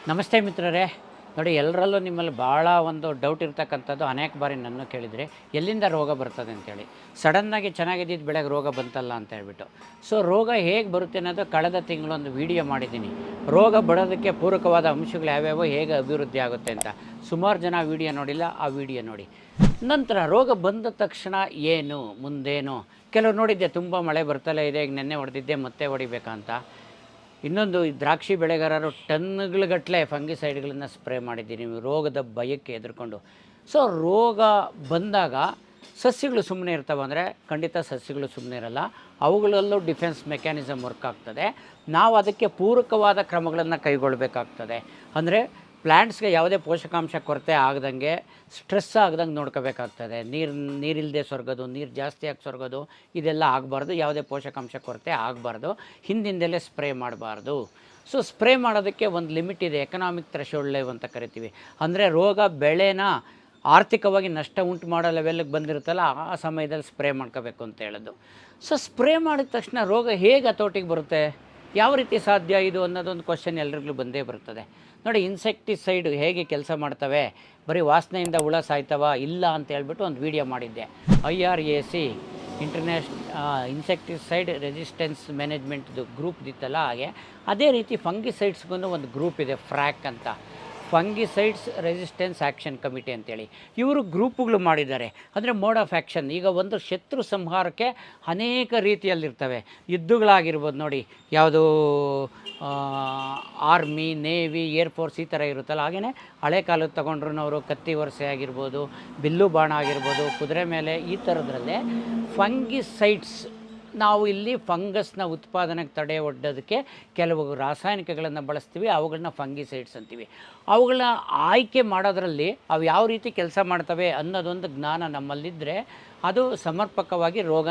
ನಮಸ್ತೆ ಮಿತ್ರರೇ. ನೋಡಿ, ಎಲ್ಲರಲ್ಲೂ ನಿಮ್ಮಲ್ಲಿ ಭಾಳ ಒಂದು ಡೌಟ್ ಇರ್ತಕ್ಕಂಥದ್ದು ಅನೇಕ ಬಾರಿ ನನ್ನ ಕೇಳಿದರೆ ಎಲ್ಲಿಂದ ರೋಗ ಬರ್ತದೆ ಅಂತೇಳಿ. ಸಡನ್ನಾಗಿ ಚೆನ್ನಾಗಿದ್ದಿದ್ದು ಬೆಳಗ್ಗೆ ರೋಗ ಬಂತಲ್ಲ ಅಂತ ಹೇಳ್ಬಿಟ್ಟು. ಸೊ ರೋಗ ಹೇಗೆ ಬರುತ್ತೆ ಅನ್ನೋದು ಕಳೆದ ತಿಂಗಳು ಒಂದು ವಿಡಿಯೋ ಮಾಡಿದ್ದೀನಿ. ರೋಗ ಬರೋದಕ್ಕೆ ಪೂರಕವಾದ ಅಂಶಗಳು ಯಾವ್ಯಾವೋ, ಹೇಗೆ ಅಭಿವೃದ್ಧಿ ಆಗುತ್ತೆ ಅಂತ. ಸುಮಾರು ಜನ ವಿಡಿಯೋ ನೋಡಿಲ್ಲ, ಆ ವಿಡಿಯೋ ನೋಡಿ. ನಂತರ ರೋಗ ಬಂದ ತಕ್ಷಣ ಏನು ಮುಂದೇನು, ಕೆಲವರು ನೋಡಿದ್ದೆ ತುಂಬ ಮಳೆ ಬರ್ತಲೇ ಇದೆ, ಈಗ ನೆನ್ನೆ ಹೊಡೆದಿದ್ದೆ ಮತ್ತೆ ಹೊಡಿಬೇಕಂತ. ಇನ್ನೊಂದು, ಈ ದ್ರಾಕ್ಷಿ ಬೆಳೆಗಾರರು ಟನ್ನುಗಟ್ಟಲೆ ಫಂಗಿಸೈಡ್ಗಳನ್ನು ಸ್ಪ್ರೇ ಮಾಡಿದ್ದೀನಿ ರೋಗದ ಭಯಕ್ಕೆ ಎದುರ್ಕೊಂಡು. ಸೊ ರೋಗ ಬಂದಾಗ ಸಸ್ಯಗಳು ಸುಮ್ಮನೆ ಇರ್ತವೆ ಅಂದರೆ ಖಂಡಿತ ಸಸ್ಯಗಳು ಸುಮ್ಮನೆ ಇರಲ್ಲ. ಅವುಗಳಲ್ಲೂ ಡಿಫೆನ್ಸ್ ಮೆಕ್ಯಾನಿಸಮ್ ವರ್ಕ್ ಆಗ್ತದೆ. ನಾವು ಅದಕ್ಕೆ ಪೂರಕವಾದ ಕ್ರಮಗಳನ್ನು ಕೈಗೊಳ್ಳಬೇಕಾಗ್ತದೆ. ಅಂದರೆ ಪ್ಲ್ಯಾಂಟ್ಸ್ಗೆ ಯಾವುದೇ ಪೋಷಕಾಂಶ ಕೊರತೆ ಆಗದಂಗೆ, ಸ್ಟ್ರೆಸ್ ಆಗ್ದಂಗೆ ನೋಡ್ಕೋಬೇಕಾಗ್ತದೆ. ನೀರಿಲ್ಲದೆ ಸೊರಗೋದು, ನೀರು ಜಾಸ್ತಿಯಾಗಿ ಸೊರಗೋದು, ಇದೆಲ್ಲ ಆಗಬಾರ್ದು. ಯಾವುದೇ ಪೋಷಕಾಂಶ ಕೊರತೆ ಆಗಬಾರ್ದು. ಹಿಂದಿಂದಲೇ ಸ್ಪ್ರೇ ಮಾಡಬಾರ್ದು. ಸೊ ಸ್ಪ್ರೇ ಮಾಡೋದಕ್ಕೆ ಒಂದು ಲಿಮಿಟ್ ಇದೆ, ಎಕನಾಮಿಕ್ ಥ್ರೆಶೋಲ್ಡ್ ಲೆವೆಲ್ ಅಂತ ಕರಿತೀವಿ. ಅಂದರೆ ರೋಗ ಬೆಳೆನ ಆರ್ಥಿಕವಾಗಿ ನಷ್ಟ ಉಂಟು ಮಾಡೋ ಲೆವೆಲ್ಗೆ ಬಂದಿರುತ್ತಲ್ಲ, ಆ ಸಮಯದಲ್ಲಿ ಸ್ಪ್ರೇ ಮಾಡ್ಕೋಬೇಕು ಅಂತ ಹೇಳೋದು. ಸೊ ಸ್ಪ್ರೇ ಮಾಡಿದ ತಕ್ಷಣ ರೋಗ ಹೇಗೆ ಹತೋಟಿಗೆ ಬರುತ್ತೆ, ಯಾವ ರೀತಿ ಸಾಧ್ಯ ಇದು ಅನ್ನೋದೊಂದು ಕ್ವಶನ್ ಎಲ್ರಿಗೂ ಬಂದೇ ಬರ್ತದೆ. ನೋಡಿ, ಇನ್ಸೆಕ್ಟಿಸೈಡ್ ಹೇಗೆ ಕೆಲಸ ಮಾಡ್ತವೆ, ಬರೀ ವಾಸನೆಯಿಂದ ಹುಳ ಸಾಯ್ತವ ಇಲ್ಲ ಅಂತ ಹೇಳ್ಬಿಟ್ಟು ಒಂದು ವಿಡಿಯೋ ಮಾಡಿದ್ದೆ. IRAC ಇನ್ಸೆಕ್ಟಿಸೈಡ್ ರೆಸಿಸ್ಟೆನ್ಸ್ ಮ್ಯಾನೇಜ್ಮೆಂಟ್ದು ಗ್ರೂಪ್ ಇತ್ತಲ್ಲ, ಹಾಗೆ ಅದೇ ರೀತಿ ಫಂಗಿಸೈಡ್ಸ್ಗೂ ಒಂದು ಗ್ರೂಪ್ ಇದೆ, ಫ್ರ್ಯಾಕ್ ಅಂತ, ಫಂಗಿಸೈಡ್ಸ್ ರೆಸಿಸ್ಟೆನ್ಸ್ ಆ್ಯಕ್ಷನ್ ಕಮಿಟಿ ಅಂತೇಳಿ. ಇವರು ಗ್ರೂಪ್ಗಳು ಮಾಡಿದ್ದಾರೆ. ಅಂದರೆ ಮೋಡ್ ಆಫ್ ಆ್ಯಕ್ಷನ್. ಈಗ ಒಂದು ಶತ್ರು ಸಂಹಾರಕ್ಕೆ ಅನೇಕ ರೀತಿಯಲ್ಲಿರ್ತವೆ. ಯುದ್ಧಗಳಾಗಿರ್ಬೋದು ನೋಡಿ, ಯಾವುದು ಆರ್ಮಿ, ನೇವಿ, ಏರ್ಫೋರ್ಸ್ ಈ ಥರ ಇರುತ್ತಲ್ಲ. ಹಾಗೆಯೇ ಹಳೆ ಕಾಲದ ತೊಗೊಂಡ್ರು ಅವರು ಕತ್ತಿ ವರಸೆ ಆಗಿರ್ಬೋದು, ಬಿಲ್ಲು ಬಾಣ ಆಗಿರ್ಬೋದು, ಕುದುರೆ ಮೇಲೆ, ಈ ಥರದ್ರಲ್ಲೇ ಫಂಗಿಸೈಡ್ಸ್. ನಾವು ಇಲ್ಲಿ ಫಂಗಸ್ನ ಉತ್ಪಾದನೆಗೆ ತಡೆ ಒಡ್ಡೋದಕ್ಕೆ ಕೆಲವು ರಾಸಾಯನಿಕಗಳನ್ನು ಬಳಸ್ತೀವಿ, ಅವುಗಳನ್ನ ಫಂಗಿಸೈಡ್ಸ್ ಅಂತೀವಿ. ಅವುಗಳನ್ನ ಆಯ್ಕೆ ಮಾಡೋದರಲ್ಲಿ ಅವು ಯಾವ ರೀತಿ ಕೆಲಸ ಮಾಡ್ತವೆ ಅನ್ನೋದೊಂದು ಜ್ಞಾನ ನಮ್ಮಲ್ಲಿದ್ದರೆ ಅದು ಸಮರ್ಪಕವಾಗಿ ರೋಗ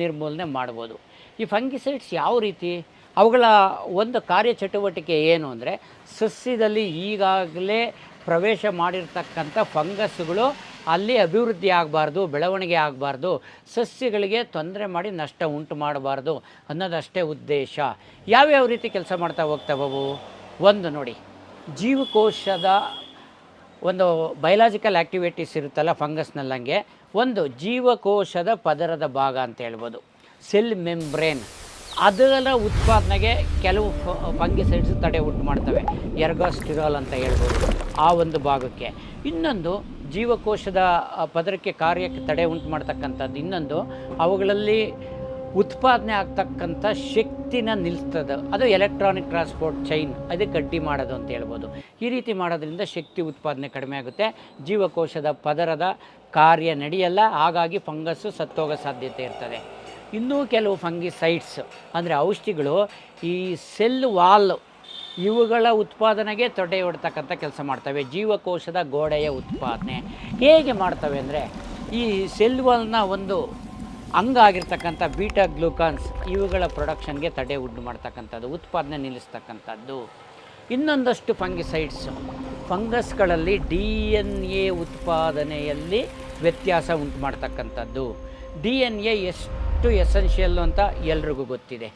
ನಿರ್ಮೂಲನೆ ಮಾಡ್ಬೋದು. ಈ ಫಂಗಿಸೈಡ್ಸ್ ಯಾವ ರೀತಿ, ಅವುಗಳ ಒಂದು ಕಾರ್ಯಚಟುವಟಿಕೆ ಏನು ಅಂದರೆ, ಸಸ್ಯದಲ್ಲಿ ಈಗಾಗಲೇ ಪ್ರವೇಶ ಮಾಡಿರ್ತಕ್ಕಂಥ ಫಂಗಸ್ಗಳು ಅಲ್ಲಿ ಅಭಿವೃದ್ಧಿ ಆಗಬಾರ್ದು, ಬೆಳವಣಿಗೆ ಆಗಬಾರ್ದು, ಸಸ್ಯಗಳಿಗೆ ತೊಂದರೆ ಮಾಡಿ ನಷ್ಟ ಉಂಟು ಮಾಡಬಾರ್ದು ಅನ್ನೋದಷ್ಟೇ ಉದ್ದೇಶ. ಯಾವ್ಯಾವ ರೀತಿ ಕೆಲಸ ಮಾಡ್ತಾ ಹೋಗ್ತಾವವು? ಒಂದು ನೋಡಿ, ಜೀವಕೋಶದ ಒಂದು ಬಯಲಾಜಿಕಲ್ ಆ್ಯಕ್ಟಿವಿಟೀಸ್ ಇರುತ್ತಲ್ಲ ಫಂಗಸ್ನಲ್ಲಂಗೆ, ಒಂದು ಜೀವಕೋಶದ ಪದರದ ಭಾಗ ಅಂತ ಹೇಳ್ಬೋದು, ಸೆಲ್ ಮೆಂಬ್ರೇನ್. ಅದರ ಉತ್ಪಾದನೆಗೆ ಕೆಲವು ಫಂಗಿಸೈಡ್ಸ್ ತಡೆ ಉಂಟು ಮಾಡ್ತವೆ, ಎರ್ಗಾಸ್ಟಿರಾಲ್ ಅಂತ ಹೇಳ್ಬೋದು, ಆ ಒಂದು ಭಾಗಕ್ಕೆ. ಇನ್ನೊಂದು, ಜೀವಕೋಶದ ಪದರಕ್ಕೆ ಕಾರ್ಯಕ್ಕೆ ತಡೆ ಉಂಟು ಮಾಡ್ತಕ್ಕಂಥದ್ದು. ಇನ್ನೊಂದು, ಅವುಗಳಲ್ಲಿ ಉತ್ಪಾದನೆ ಆಗ್ತಕ್ಕಂಥ ಶಕ್ತಿನ ನಿಲ್ಲಿಸ್ತದೆ, ಅದು ಎಲೆಕ್ಟ್ರಾನಿಕ್ ಟ್ರಾನ್ಸ್ಪೋರ್ಟ್ ಚೈನ್, ಅದಕ್ಕೆ ಗಟ್ಟಿ ಮಾಡೋದು ಅಂತ ಹೇಳ್ಬೋದು. ಈ ರೀತಿ ಮಾಡೋದ್ರಿಂದ ಶಕ್ತಿ ಉತ್ಪಾದನೆ ಕಡಿಮೆ ಆಗುತ್ತೆ, ಜೀವಕೋಶದ ಪದರದ ಕಾರ್ಯ ನಡೆಯಲ್ಲ, ಹಾಗಾಗಿ ಫಂಗಸ್ಸು ಸತ್ತೋಗೋ ಸಾಧ್ಯತೆ ಇರ್ತದೆ. ಇನ್ನೂ ಕೆಲವು ಫಂಗಿಸೈಡ್ಸ್ ಅಂದರೆ ಔಷಧಿಗಳು ಈ ಸೆಲ್ ವಾಲ್ ಇವುಗಳ ಉತ್ಪಾದನೆಗೆ ತಡೆ ಹೊಡ್ತಕ್ಕಂಥ ಕೆಲಸ ಮಾಡ್ತವೆ. ಜೀವಕೋಶದ ಗೋಡೆಯ ಉತ್ಪಾದನೆ ಹೇಗೆ ಮಾಡ್ತವೆ ಅಂದರೆ, ಈ ಸೆಲ್ ವಾಲ್ನ ಒಂದು ಅಂಗ ಆಗಿರ್ತಕ್ಕಂಥ ಬೀಟಾ ಗ್ಲೂಕಾನ್ಸ್ ಇವುಗಳ ಪ್ರೊಡಕ್ಷನ್ಗೆ ತಡೆ ಉಂಟು ಮಾಡ್ತಕ್ಕಂಥದ್ದು, ಉತ್ಪಾದನೆ ನಿಲ್ಲಿಸ್ತಕ್ಕಂಥದ್ದು. ಇನ್ನೊಂದಷ್ಟು ಫಂಗಿಸೈಡ್ಸ್ ಫಂಗಸ್ಗಳಲ್ಲಿ DNA ಉತ್ಪಾದನೆಯಲ್ಲಿ ವ್ಯತ್ಯಾಸ ಉಂಟು ಮಾಡ್ತಕ್ಕಂಥದ್ದು. DNA ಎಷ್ಟು ಎಸೆನ್ಷಿಯಲ್ಲು ಅಂತ ಎಲ್ರಿಗೂ ಗೊತ್ತಿದೆ.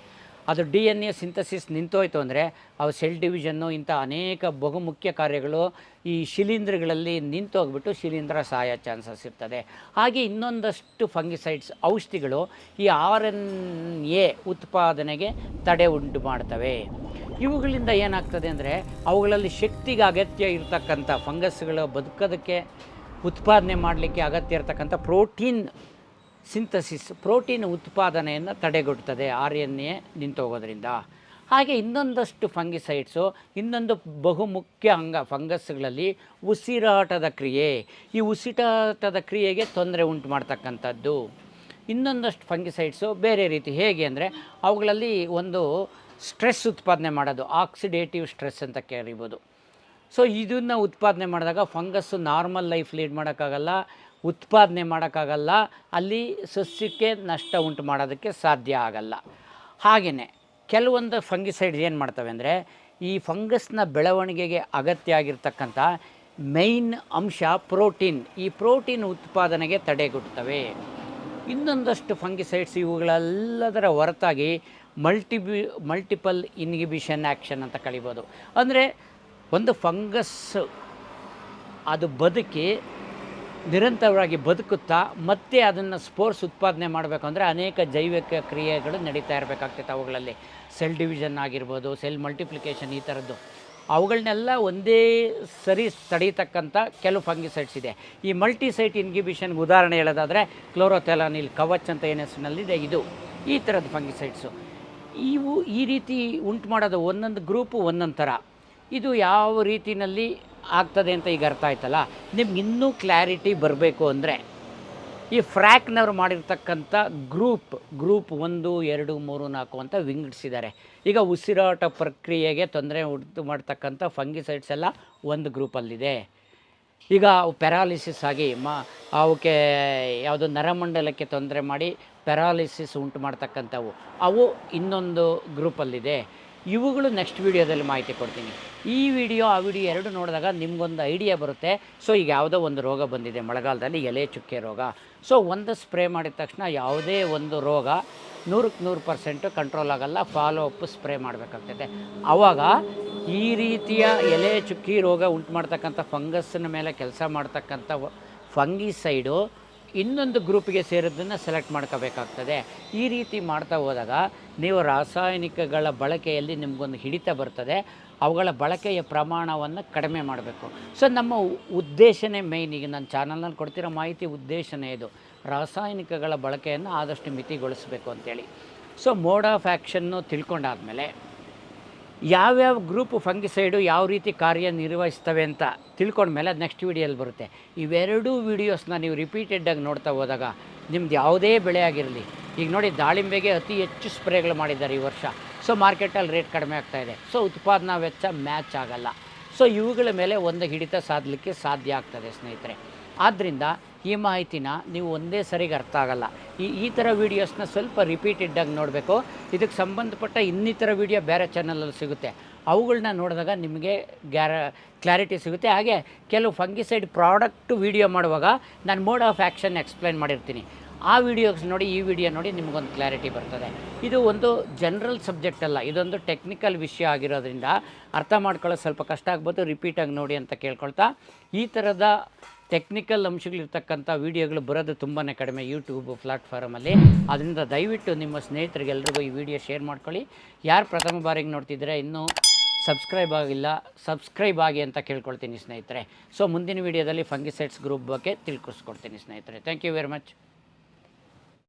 ಅದು DNA ಸಿಂಥಸಿಸ್ ನಿಂತೋಯ್ತು ಅಂದರೆ ಅವು ಸೆಲ್ ಡಿವಿಷನ್ನು ಇಂಥ ಅನೇಕ ಬಹುಮುಖ್ಯ ಕಾರ್ಯಗಳು ಈ ಶಿಲೀಂಧ್ರಗಳಲ್ಲಿ ನಿಂತೋಗ್ಬಿಟ್ಟು ಶಿಲೀಂಧ್ರ ಸಾಯೋ ಚಾನ್ಸಸ್ ಇರ್ತದೆ. ಹಾಗೆ ಇನ್ನೊಂದಷ್ಟು ಫಂಗಿಸೈಡ್ಸ್ ಔಷಧಿಗಳು ಈ RNA ಉತ್ಪಾದನೆಗೆ ತಡೆ ಉಂಟು ಮಾಡ್ತವೆ. ಇವುಗಳಿಂದ ಏನಾಗ್ತದೆ ಅಂದರೆ, ಅವುಗಳಲ್ಲಿ ಶಕ್ತಿಗೆ ಅಗತ್ಯ ಇರತಕ್ಕಂಥ ಫಂಗಸ್ಗಳು ಬದುಕೋದಕ್ಕೆ ಉತ್ಪಾದನೆ ಮಾಡಲಿಕ್ಕೆ ಅಗತ್ಯ ಇರತಕ್ಕಂಥ ಪ್ರೋಟೀನ್ ಸಿಂಥಸಿಸ್, ಪ್ರೋಟೀನ್ ಉತ್ಪಾದನೆಯನ್ನು ತಡೆಗಟ್ಟುತ್ತದೆ RNA ನಿಂತೋಗೋದ್ರಿಂದ. ಹಾಗೆ ಇನ್ನೊಂದಷ್ಟು ಫಂಗಿಸೈಡ್ಸು, ಇನ್ನೊಂದು ಬಹುಮುಖ್ಯ ಅಂಗ ಫಂಗಸ್ಗಳಲ್ಲಿ ಉಸಿರಾಟದ ಕ್ರಿಯೆ, ಈ ಉಸಿರಾಟದ ಕ್ರಿಯೆಗೆ ತೊಂದರೆ ಉಂಟು ಮಾಡ್ತಕ್ಕಂಥದ್ದು. ಇನ್ನೊಂದಷ್ಟು ಫಂಗಿಸೈಡ್ಸು ಬೇರೆ ರೀತಿ, ಹೇಗೆ ಅಂದರೆ ಅವುಗಳಲ್ಲಿ ಒಂದು ಸ್ಟ್ರೆಸ್ ಉತ್ಪಾದನೆ ಮಾಡೋದು, ಆಕ್ಸಿಡೇಟಿವ್ ಸ್ಟ್ರೆಸ್ ಅಂತ ಕರಿಬೋದು. ಸೊ ಇದನ್ನು ಉತ್ಪಾದನೆ ಮಾಡಿದಾಗ ಫಂಗಸ್ಸು ನಾರ್ಮಲ್ ಲೈಫ್ ಲೀಡ್ ಮಾಡೋಕ್ಕಾಗಲ್ಲ, ಉತ್ಪಾದನೆ ಮಾಡೋಕ್ಕಾಗಲ್ಲ, ಅಲ್ಲಿ ಸಸ್ಯಕ್ಕೆ ನಷ್ಟ ಉಂಟು ಮಾಡೋದಕ್ಕೆ ಸಾಧ್ಯ ಆಗಲ್ಲ. ಹಾಗೆಯೇ ಕೆಲವೊಂದು ಫಂಗಿಸೈಡ್ಸ್ ಏನು ಮಾಡ್ತವೆ ಅಂದರೆ, ಈ ಫಂಗಸ್ನ ಬೆಳವಣಿಗೆಗೆ ಅಗತ್ಯ ಆಗಿರ್ತಕ್ಕಂಥ ಮೈನ್ ಅಂಶ ಪ್ರೋಟೀನ್, ಈ ಪ್ರೋಟೀನ್ ಉತ್ಪಾದನೆಗೆ ತಡೆಗಟ್ಟುತ್ತವೆ. ಇನ್ನೊಂದಷ್ಟು ಫಂಗಿಸೈಡ್ಸ್ ಇವುಗಳೆಲ್ಲದರ ಹೊರತಾಗಿ ಮಲ್ಟಿಪಲ್ ಇನ್ಹಿಬಿಷನ್ ಆ್ಯಕ್ಷನ್ ಅಂತ ಕರಿಬೋದು. ಅಂದರೆ ಒಂದು ಫಂಗಸ್ ಅದು ಬದುಕಿ ನಿರಂತರವಾಗಿ ಬದುಕುತ್ತಾ ಮತ್ತೆ ಅದನ್ನು ಸ್ಪೋರ್ಸ್ ಉತ್ಪಾದನೆ ಮಾಡಬೇಕು ಅಂದರೆ ಅನೇಕ ಜೈವಿಕ ಕ್ರಿಯೆಗಳು ನಡೀತಾ ಇರಬೇಕಾಗ್ತೈತೆ. ಅವುಗಳಲ್ಲಿ ಸೆಲ್ ಡಿವಿಷನ್ ಆಗಿರ್ಬೋದು, ಸೆಲ್ ಮಲ್ಟಿಪ್ಲಿಕೇಶನ್, ಈ ಥರದ್ದು ಅವುಗಳನ್ನೆಲ್ಲ ಒಂದೇ ಸರಿ ತಡೀತಕ್ಕಂಥ ಕೆಲವು ಫಂಗಿಸೈಡ್ಸ್ ಇದೆ. ಈ ಮಲ್ಟಿಸೈಟ್ ಇನ್ಹಿಬಿಷನ್ಗೆ ಉದಾಹರಣೆ ಹೇಳೋದಾದರೆ ಕ್ಲೋರೋಥೆಲಾನಿಲ್ ಕವಚ್ ಅಂತ ಏನು ಹೆಸರಿನಲ್ಲಿದೆ, ಇದು ಈ ಥರದ ಫಂಗಿಸೈಡ್ಸು. ಇವು ಈ ರೀತಿ ಉಂಟು ಮಾಡೋದು ಒಂದೊಂದು ಗ್ರೂಪು ಒಂದೊಂದು ಥರ. ಇದು ಯಾವ ರೀತಿಯಲ್ಲಿ ಆಗ್ತದೆ ಅಂತ ಈಗ ಅರ್ಥ ಆಯ್ತಲ್ಲ. ನಿಮ್ಗೆ ಇನ್ನೂ ಕ್ಲಾರಿಟಿ ಬರಬೇಕು ಅಂದರೆ ಈ ಫ್ರ್ಯಾಕ್ನವ್ರು ಮಾಡಿರ್ತಕ್ಕಂಥ ಗ್ರೂಪ್ 1, 2, 3, 4 ಅಂತ ವಿಂಗಡಿಸಿದ್ದಾರೆ. ಈಗ ಉಸಿರಾಟ ಪ್ರಕ್ರಿಯೆಗೆ ತೊಂದರೆ ಉಂಟು ಮಾಡ್ತಕ್ಕಂಥ ಫಂಗಿಸೈಡ್ಸ್ ಎಲ್ಲ ಒಂದು ಗ್ರೂಪಲ್ಲಿದೆ. ಈಗ ಅವು ಪ್ಯಾರಾಲಿಸಿಸ್ ಆಗಿ ಅವಕ್ಕೆ ಯಾವುದೋ ನರಮಂಡಲಕ್ಕೆ ತೊಂದರೆ ಮಾಡಿ ಪ್ಯಾರಾಲಿಸಿಸ್ ಉಂಟು ಮಾಡ್ತಕ್ಕಂಥವು ಅವು ಇನ್ನೊಂದು ಗ್ರೂಪಲ್ಲಿದೆ. ಇವುಗಳು ನೆಕ್ಸ್ಟ್ ವೀಡಿಯೋದಲ್ಲಿ ಮಾಹಿತಿ ಕೊಡ್ತೀನಿ. ಈ ವಿಡಿಯೋ ಆ ವಿಡಿಯೋ ಎರಡು ನೋಡಿದಾಗ ನಿಮಗೊಂದು ಐಡಿಯಾ ಬರುತ್ತೆ. ಸೊ ಈಗ ಯಾವುದೋ ಒಂದು ರೋಗ ಬಂದಿದೆ ಮಳೆಗಾಲದಲ್ಲಿ, ಎಲೆ ಚುಕ್ಕೆ ರೋಗ. ಸೊ ಒಂದು ಸ್ಪ್ರೇ ಮಾಡಿದ ತಕ್ಷಣ ಯಾವುದೇ ಒಂದು ರೋಗ 100% ಕಂಟ್ರೋಲ್ ಆಗೋಲ್ಲ. ಫಾಲೋ ಅಪ್ ಸ್ಪ್ರೇ ಮಾಡಬೇಕಾಗ್ತದೆ. ಆವಾಗ ಈ ರೀತಿಯ ಎಲೆ ಚುಕ್ಕಿ ರೋಗ ಉಂಟು ಮಾಡ್ತಕ್ಕಂಥ ಫಂಗಸ್ನ ಮೇಲೆ ಕೆಲಸ ಮಾಡ್ತಕ್ಕಂಥ ಫಂಗಿಸೈಡು ಇನ್ನೊಂದು ಗ್ರೂಪಿಗೆ ಸೇರೋದನ್ನು ಸೆಲೆಕ್ಟ್ ಮಾಡ್ಕೋಬೇಕಾಗ್ತದೆ. ಈ ರೀತಿ ಮಾಡ್ತಾ ಹೋದಾಗ ನೀವು ರಾಸಾಯನಿಕಗಳ ಬಳಕೆಯಲ್ಲಿ ನಿಮಗೊಂದು ಹಿಡಿತ ಬರ್ತದೆ. ಅವುಗಳ ಬಳಕೆಯ ಪ್ರಮಾಣವನ್ನು ಕಡಿಮೆ ಮಾಡಬೇಕು. ಸೊ ನಮ್ಮ ಉದ್ದೇಶನೇ ಮೇಯ್ನ್, ಈಗ ನನ್ನ ಚಾನಲ್ನಲ್ಲಿ ಕೊಡ್ತಿರೋ ಮಾಹಿತಿ ಉದ್ದೇಶನೇ ಇದು, ರಾಸಾಯನಿಕಗಳ ಬಳಕೆಯನ್ನು ಆದಷ್ಟು ಮಿತಿಗೊಳಿಸಬೇಕು ಅಂತೇಳಿ. ಸೊ ಮೋಡ್ ಆಫ್ ಆ್ಯಕ್ಷನ್ನು ತಿಳ್ಕೊಂಡಾದಮೇಲೆ ಯಾವ್ಯಾವ ಗ್ರೂಪ್ ಫಂಗಿಸೈಡು ಯಾವ ರೀತಿ ಕಾರ್ಯನಿರ್ವಹಿಸ್ತವೆ ಅಂತ ತಿಳ್ಕೊಂಡ್ಮೇಲೆ ಅದು ನೆಕ್ಸ್ಟ್ ವೀಡಿಯೋಲ್ಲಿ ಬರುತ್ತೆ. ಇವೆರಡೂ ವೀಡಿಯೋಸ್ನ ನೀವು ರಿಪೀಟೆಡ್ಡಾಗಿ ನೋಡ್ತಾ ಹೋದಾಗ ನಿಮ್ದು ಯಾವುದೇ ಬೆಳೆ ಆಗಿರಲಿ, ಈಗ ನೋಡಿ ದಾಳಿಂಬೆಗೆ ಅತಿ ಹೆಚ್ಚು ಸ್ಪ್ರೇಗಳು ಮಾಡಿದ್ದಾರೆ ಈ ವರ್ಷ. ಸೊ ಮಾರ್ಕೆಟಲ್ಲಿ ರೇಟ್ ಕಡಿಮೆ ಆಗ್ತಾಯಿದೆ. ಸೊ ಉತ್ಪಾದನಾ ವೆಚ್ಚ ಮ್ಯಾಚ್ ಆಗಲ್ಲ. ಸೊ ಇವುಗಳ ಮೇಲೆ ಒಂದು ಹಿಡಿತ ಸಾಧಲಿಕ್ಕೆ ಸಾಧ್ಯ ಆಗ್ತದೆ ಸ್ನೇಹಿತರೆ. ಆದ್ದರಿಂದ ಈ ಮಾಹಿತಿನ ನೀವು ಒಂದೇ ಸರಿಗೆ ಅರ್ಥ ಆಗಲ್ಲ. ಈ ಥರ ವೀಡಿಯೋಸ್ನ ಸ್ವಲ್ಪ ರಿಪೀಟೆಡ್ಡಾಗಿ ನೋಡಬೇಕು. ಇದಕ್ಕೆ ಸಂಬಂಧಪಟ್ಟ ಇನ್ನಿತರ ವೀಡಿಯೋ ಬೇರೆ ಚಾನಲಲ್ಲಿ ಸಿಗುತ್ತೆ. ಅವುಗಳನ್ನ ನೋಡಿದಾಗ ನಿಮಗೆ ಕ್ಲಾರಿಟಿ ಸಿಗುತ್ತೆ. ಹಾಗೆ ಕೆಲವು ಫಂಗಿಸೈಡ್ ಪ್ರಾಡಕ್ಟ್ ವೀಡಿಯೋ ಮಾಡುವಾಗ ನಾನು ಮೋಡ್ ಆಫ್ ಆ್ಯಕ್ಷನ್ ಎಕ್ಸ್ಪ್ಲೈನ್ ಮಾಡಿರ್ತೀನಿ. ಆ ವಿಡಿಯೋಸ್ ನೋಡಿ, ಈ ವಿಡಿಯೋ ನೋಡಿ, ನಿಮಗೊಂದು ಕ್ಲಾರಿಟಿ ಬರ್ತದೆ. ಇದು ಒಂದು ಜನರಲ್ ಸಬ್ಜೆಕ್ಟ್ ಅಲ್ಲ, ಇದೊಂದು ಟೆಕ್ನಿಕಲ್ ವಿಷಯ ಆಗಿರೋದ್ರಿಂದ ಅರ್ಥ ಮಾಡ್ಕೊಳ್ಳೋದು ಸ್ವಲ್ಪ ಕಷ್ಟ ಆಗ್ಬೋದು. ರಿಪೀಟಾಗಿ ನೋಡಿ ಅಂತ ಕೇಳ್ಕೊಳ್ತಾ, ಈ ಥರದ ಟೆಕ್ನಿಕಲ್ ಅಂಶಗಳಿರ್ತಕ್ಕಂಥ ವೀಡಿಯೋಗಳು ಬರೋದು ತುಂಬಾ ಕಡಿಮೆ ಯೂಟ್ಯೂಬ್ ಪ್ಲಾಟ್ಫಾರ್ಮಲ್ಲಿ. ಅದರಿಂದ ದಯವಿಟ್ಟು ನಿಮ್ಮ ಸ್ನೇಹಿತರಿಗೆಲ್ರಿಗೂ ಈ ವಿಡಿಯೋ ಶೇರ್ ಮಾಡ್ಕೊಳ್ಳಿ. ಯಾರು ಪ್ರಥಮ ಬಾರಿಗೆ ನೋಡ್ತಿದ್ರೆ ಇನ್ನೂ ಸಬ್ಸ್ಕ್ರೈಬ್ ಆಗಿಲ್ಲ, ಸಬ್ಸ್ಕ್ರೈಬ್ ಆಗಿ ಅಂತ ಕೇಳ್ಕೊಳ್ತೀನಿ ಸ್ನೇಹಿತರೆ. ಸೊ ಮುಂದಿನ ವೀಡಿಯೋದಲ್ಲಿ ಫಂಗಿಸೈಡ್ಸ್ ಗ್ರೂಪ್ ಬಗ್ಗೆ ತಿಳ್ಕೊಸ್ಕೊಡ್ತೀನಿ ಸ್ನೇಹಿತರೆ. Thank you very much.